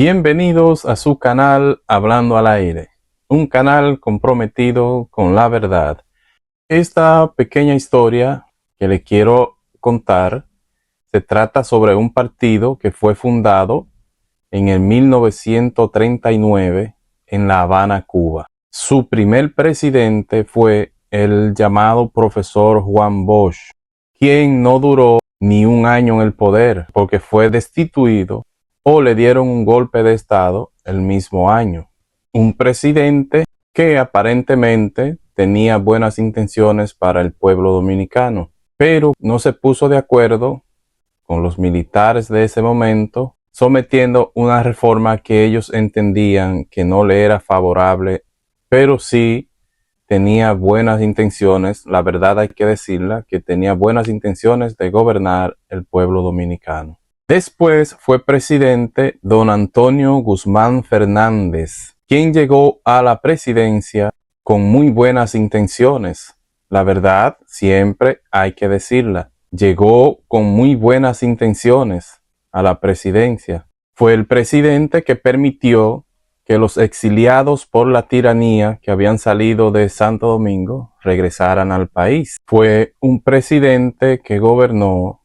Bienvenidos a su canal Hablando al Aire, un canal comprometido con la verdad. Esta pequeña historia que le quiero contar se trata sobre un partido que fue fundado en el 1939 en La Habana, Cuba. Su primer presidente fue el llamado profesor Juan Bosch, quien no duró ni un año en el poder porque fue destituido o le dieron un golpe de estado el mismo año. Un presidente que aparentemente tenía buenas intenciones para el pueblo dominicano, pero no se puso de acuerdo con los militares de ese momento, sometiendo una reforma que ellos entendían que no le era favorable, pero sí tenía buenas intenciones, la verdad hay que decirla, que tenía buenas intenciones de gobernar el pueblo dominicano. Después fue presidente don Antonio Guzmán Fernández, quien llegó a la presidencia con muy buenas intenciones. La verdad, siempre hay que decirla, llegó con muy buenas intenciones a la presidencia. Fue el presidente que permitió que los exiliados por la tiranía que habían salido de Santo Domingo regresaran al país. Fue un presidente que gobernó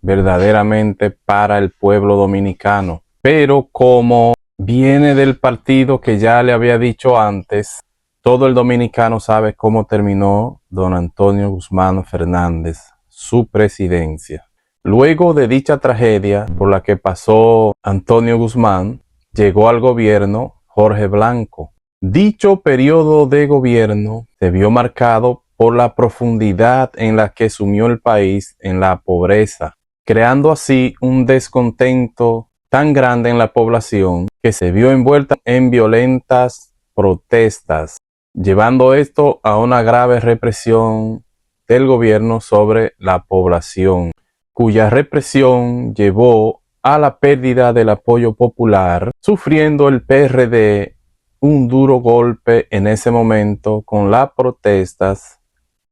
verdaderamente para el pueblo dominicano. Pero como viene del partido que ya le había dicho antes, todo el dominicano sabe cómo terminó don Antonio Guzmán Fernández, su presidencia. Luego de dicha tragedia por la que pasó Antonio Guzmán, llegó al gobierno Jorge Blanco. Dicho periodo de gobierno se vio marcado por la profundidad en la que sumió el país en la pobreza, creando así un descontento tan grande en la población que se vio envuelta en violentas protestas, llevando esto a una grave represión del gobierno sobre la población, cuya represión llevó a la pérdida del apoyo popular, sufriendo el PRD un duro golpe en ese momento con las protestas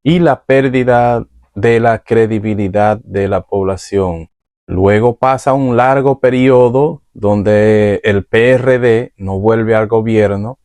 y la pérdida de la credibilidad de la población. Luego pasa un largo periodo donde el PRD no vuelve al gobierno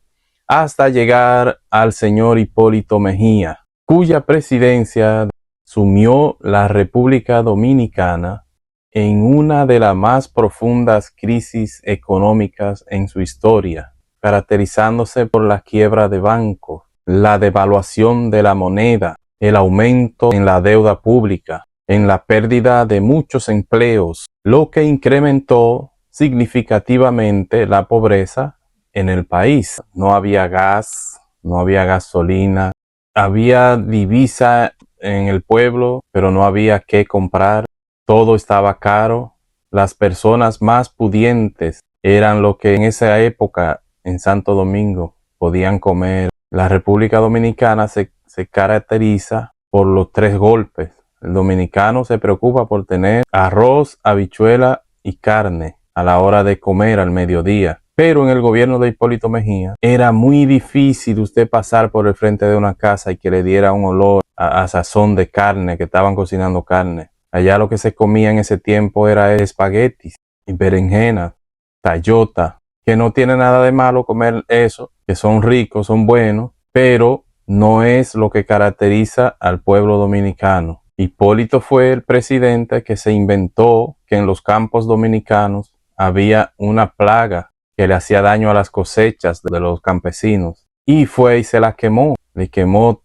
hasta llegar al señor Hipólito Mejía, cuya presidencia sumió la República Dominicana en una de las más profundas crisis económicas en su historia, caracterizándose por la quiebra de bancos, la devaluación de la moneda, el aumento en la deuda pública, en la pérdida de muchos empleos, lo que incrementó significativamente la pobreza en el país. No había gas, no había gasolina, había divisa en el pueblo, pero no había qué comprar, todo estaba caro. Las personas más pudientes eran lo que en esa época en Santo Domingo podían comer. La República Dominicana se caracteriza por los 3 golpes. El dominicano se preocupa por tener arroz, habichuela y carne a la hora de comer al mediodía. Pero en el gobierno de Hipólito Mejía era muy difícil usted pasar por el frente de una casa y que le diera un olor a sazón de carne, que estaban cocinando carne. Allá lo que se comía en ese tiempo era espaguetis y berenjena, tallota, que no tiene nada de malo comer eso, que son ricos, son buenos, pero no es lo que caracteriza al pueblo dominicano. Hipólito fue el presidente que se inventó que en los campos dominicanos había una plaga que le hacía daño a las cosechas de los campesinos, y fue y se la quemó, le quemó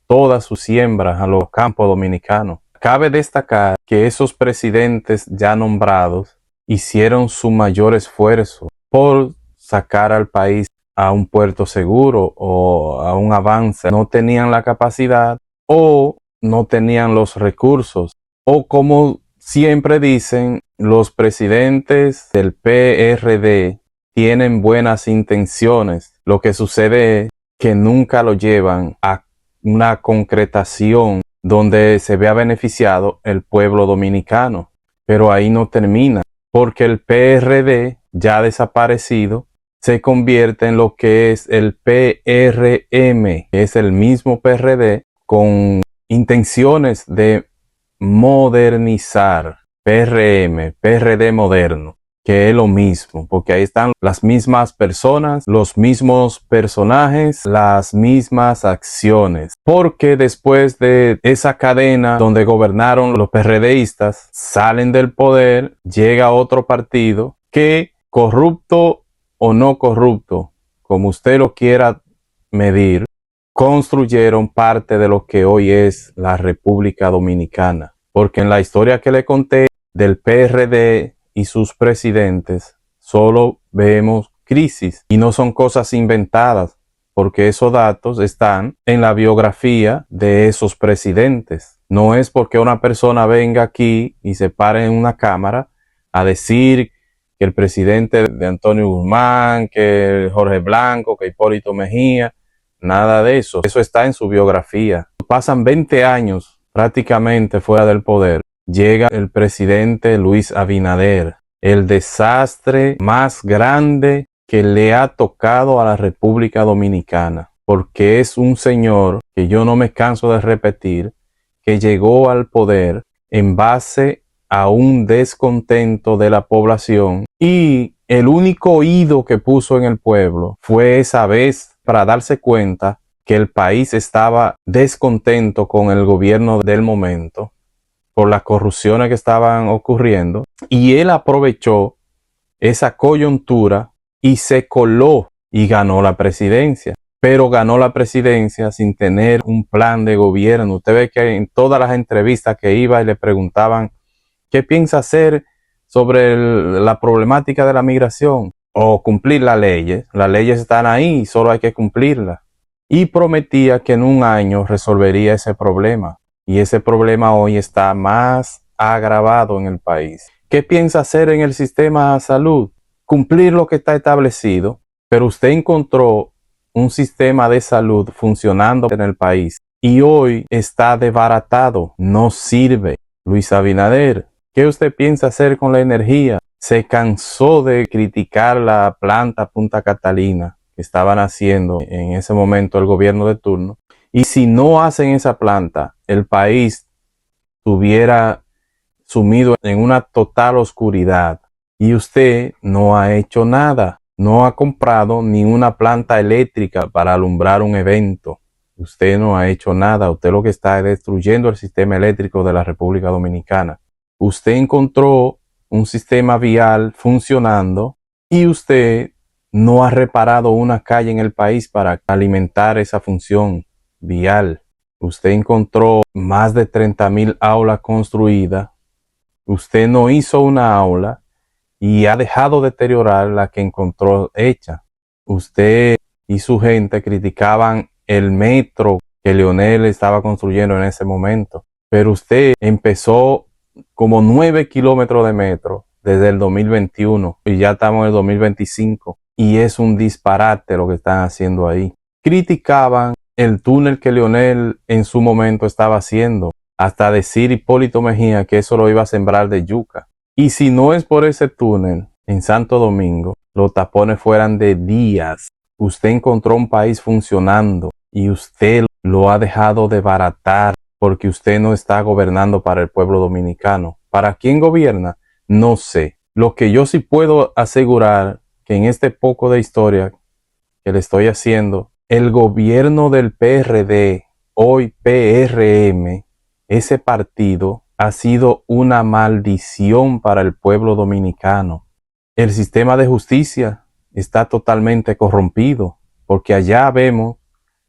todas sus siembras a los campos dominicanos. Cabe destacar que esos presidentes ya nombrados hicieron su mayor esfuerzo por sacar al país a un puerto seguro o a un avance. No tenían la capacidad o no tenían los recursos, o como siempre dicen, los presidentes del PRD tienen buenas intenciones. Lo que sucede es que nunca lo llevan a una concretación donde se vea beneficiado el pueblo dominicano. Pero ahí no termina, porque el PRD, ya desaparecido, se convierte en lo que es el PRM, que es el mismo PRD con intenciones de modernizar. PRM, PRD moderno. que es lo mismo, porque ahí están las mismas personas, los mismos personajes, las mismas acciones. Porque después de esa cadena donde gobernaron los PRDistas, salen del poder, llega otro partido que, corrupto o no corrupto, como usted lo quiera medir, construyeron parte de lo que hoy es la República Dominicana. Porque en la historia que le conté del PRD y sus presidentes, solo vemos crisis y no son cosas inventadas, porque esos datos están en la biografía de esos presidentes. No es porque una persona venga aquí y se pare en una cámara a decir que el presidente de Antonio Guzmán, que Jorge Blanco, que Hipólito Mejía, nada de eso. Eso está en su biografía. Pasan 20 años prácticamente fuera del poder. Llega el presidente Luis Abinader, el desastre más grande que le ha tocado a la República Dominicana, porque es un señor que yo no me canso de repetir, que llegó al poder en base a un descontento de la población y el único oído que puso en el pueblo fue esa vez para darse cuenta que el país estaba descontento con el gobierno del momento por las corrupciones que estaban ocurriendo, y él aprovechó esa coyuntura y se coló y ganó la presidencia. Pero ganó la presidencia sin tener un plan de gobierno. Usted ve que en todas las entrevistas que iba y le preguntaban ¿qué piensa hacer sobre la problemática de la migración? O cumplir las leyes. Las leyes están ahí, solo hay que cumplirlas. Y prometía que en un año resolvería ese problema. Y ese problema hoy está más agravado en el país. ¿Qué piensa hacer en el sistema de salud? Cumplir lo que está establecido, pero usted encontró un sistema de salud funcionando en el país y hoy está desbaratado, no sirve. Luis Abinader, ¿qué usted piensa hacer con la energía? Se cansó de criticar la planta Punta Catalina que estaban haciendo en ese momento el gobierno de turno. Y si no hacen esa planta, el país estuviera sumido en una total oscuridad. Y usted no ha hecho nada. No ha comprado ni una planta eléctrica para alumbrar un evento. Usted no ha hecho nada. Usted lo que está es destruyendo el sistema eléctrico de la República Dominicana. Usted encontró un sistema vial funcionando y usted no ha reparado una calle en el país para alimentar esa función vial. Usted encontró más de 30,000 aulas construidas. Usted no hizo una aula y ha dejado deteriorar la que encontró hecha. Usted y su gente criticaban el metro que Leonel estaba construyendo en ese momento. Pero usted empezó como 9 kilómetros de metro desde el 2021 y ya estamos en el 2025. Y es un disparate lo que están haciendo ahí. Criticaban el túnel que Leonel en su momento estaba haciendo, hasta decir Hipólito Mejía que eso lo iba a sembrar de yuca. Y si no es por ese túnel en Santo Domingo, los tapones fueran de días. Usted encontró un país funcionando y usted lo ha dejado de baratar porque usted no está gobernando para el pueblo dominicano. ¿Para quién gobierna? No sé. Lo que yo sí puedo asegurar que en este poco de historia que le estoy haciendo, el gobierno del PRD, hoy PRM, ese partido ha sido una maldición para el pueblo dominicano. El sistema de justicia está totalmente corrompido, porque allá vemos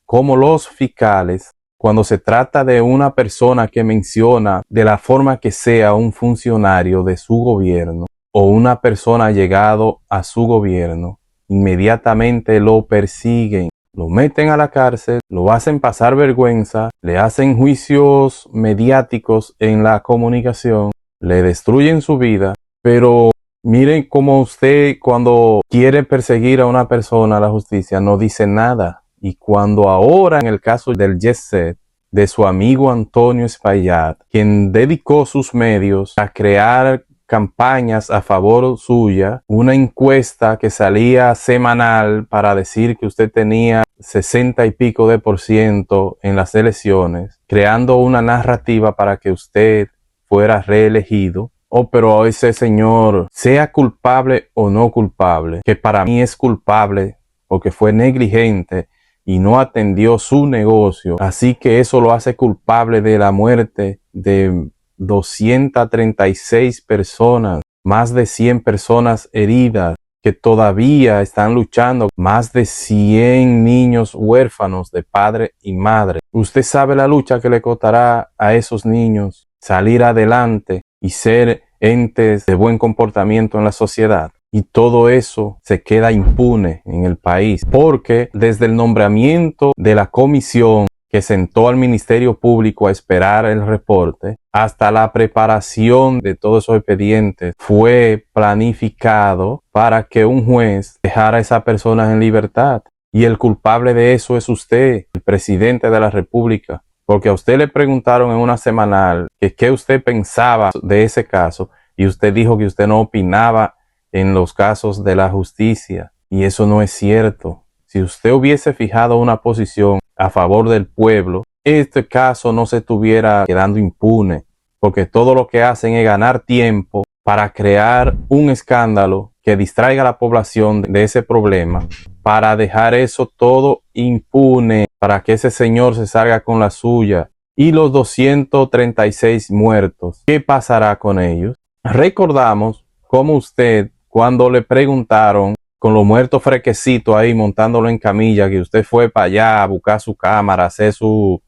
cómo los fiscales, cuando se trata de una persona que menciona de la forma que sea un funcionario de su gobierno o una persona llegado a su gobierno, inmediatamente lo persiguen. Lo meten a la cárcel, lo hacen pasar vergüenza, le hacen juicios mediáticos en la comunicación, le destruyen su vida. Pero miren cómo usted cuando quiere perseguir a una persona, la justicia no dice nada. Y cuando ahora en el caso del Jet Set, de su amigo Antonio Espaillat, quien dedicó sus medios a crear campañas a favor suya, una encuesta que salía semanal para decir que usted tenía 60 y pico de % en las elecciones, creando una narrativa para que usted fuera reelegido oh, pero ese señor, sea culpable o no culpable, que para mí es culpable porque fue negligente y no atendió su negocio, así que eso lo hace culpable de la muerte de 236 personas, más de 100 personas heridas que todavía están luchando, más de 100 niños huérfanos de padre y madre. Usted sabe la lucha que le costará a esos niños salir adelante y ser entes de buen comportamiento en la sociedad. Y todo eso se queda impune en el país, porque desde el nombramiento de la comisión que sentó al Ministerio Público a esperar el reporte, hasta la preparación de todos esos expedientes, fue planificado para que un juez dejara a esas personas en libertad. Y el culpable de eso es usted, el presidente de la República, porque a usted le preguntaron en una semanal que qué usted pensaba de ese caso, y usted dijo que usted no opinaba en los casos de la justicia, y eso no es cierto. Si usted hubiese fijado una posición a favor del pueblo, este caso no se estuviera quedando impune, porque todo lo que hacen es ganar tiempo para crear un escándalo que distraiga a la población de ese problema, para dejar eso todo impune, para que ese señor se salga con la suya. Y los 236 muertos, ¿qué pasará con ellos? Recordamos cómo usted, cuando le preguntaron con los muertos fresquecitos ahí montándolo en camilla, que usted fue para allá a buscar su cámara, a hacer su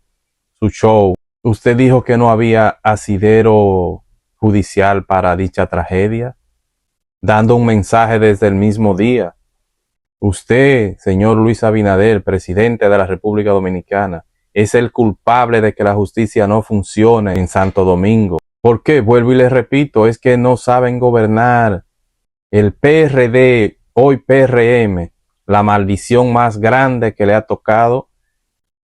show, usted dijo que no había asidero judicial para dicha tragedia, dando un mensaje desde el mismo día. Usted, señor Luis Abinader, presidente de la República Dominicana, es el culpable de que la justicia no funcione en Santo Domingo. ¿Por qué? Vuelvo y les repito, es que no saben gobernar. El PRD, hoy PRM, la maldición más grande que le ha tocado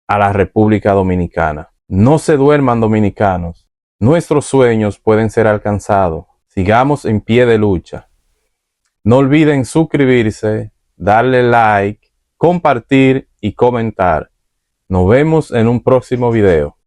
a la República Dominicana. No se duerman, dominicanos. Nuestros sueños pueden ser alcanzados. Sigamos en pie de lucha. No olviden suscribirse, darle like, compartir y comentar. Nos vemos en un próximo video.